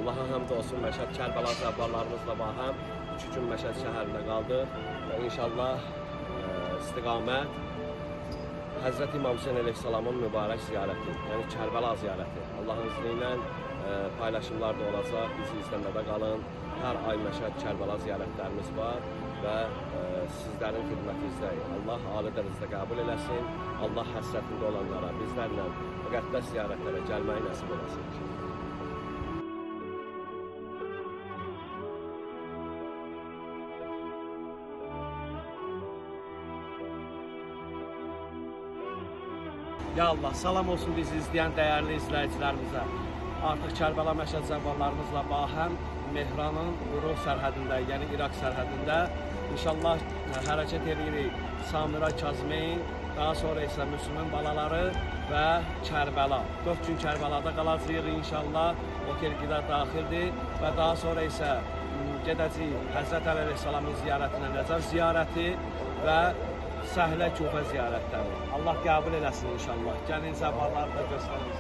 Allaha həmd olsun, Məşəd Kərbəla zəvvarlarımızla bahəm 3 gün Məşəd şəhərində qaldıq və inşallah istiqamət Həzrət İmam Hüseyn əleyhissalamın mübarək ziyarəti, yəni Kərbəla ziyarəti. Allahın izni ilə paylaşımlar da olacaq, bizi izləmədə qalın. Hər ay Məşəd Kərbəla ziyarətlərimiz var və sizlərin xidmətinizdəyik. Allah ali dərəcədə qəbul eləsin, Allah həsrətində olanlara, bizlərlə müqəddəs ziyarətlərə gəlməyi nəsib eləsin. Ya Allah, salam olsun bizi izləyən dəyərli izləyicilərimizə. Artıq Kərbəla Məşəd zəvvarlarımızla bahəm Mehranın Uruz sərhədində, yəni İraq sərhədində İnşallah hərəkət edirik. Samira, Kazmeyn, daha sonra isə Müslüman balaları və Kərbəla. 4 gün Kərbəlada qalacağıq inşallah. Otel qida daxildir və daha sonra isə gedəcəyik Həzrət Əli əleyhissalamın ziyarətinə, Nəcəf ziyarəti və Səhlə Kufə ziyarətləri. Allah qəbul eləsin inşallah. Gəlin zəvvarları da göstərin.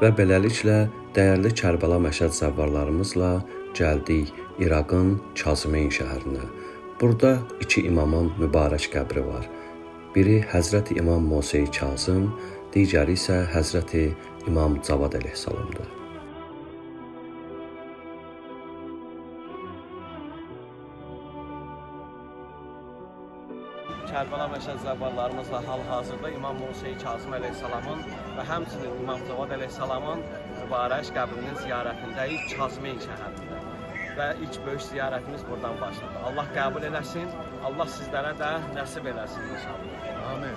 Və beləliklə dəyərli Kərbəla Məşəd zəvvarlarımızla gəldik İraqın Kazmeyn şəhərinə. Burada 2 imamın mübarək qəbri var. Biri Həzrəti İmam Musa Kazım, digəri isə Həzrəti İmam Cavad əleyhissalamdır. Kərbəla Məşəd zəvvarlarımızla hal-hazırda İmam Musa Kazım əleyhissalamın və həmçinin İmam Cavad əleyhissalamın mübarək qəbrinin ziyarətindəyik Kazmeyn şəhərində. Və ilk böyük ziyarətimiz buradan başladı. Allah qəbul eləsin, Allah sizlərə də nəsib eləsin inşallah. Amin.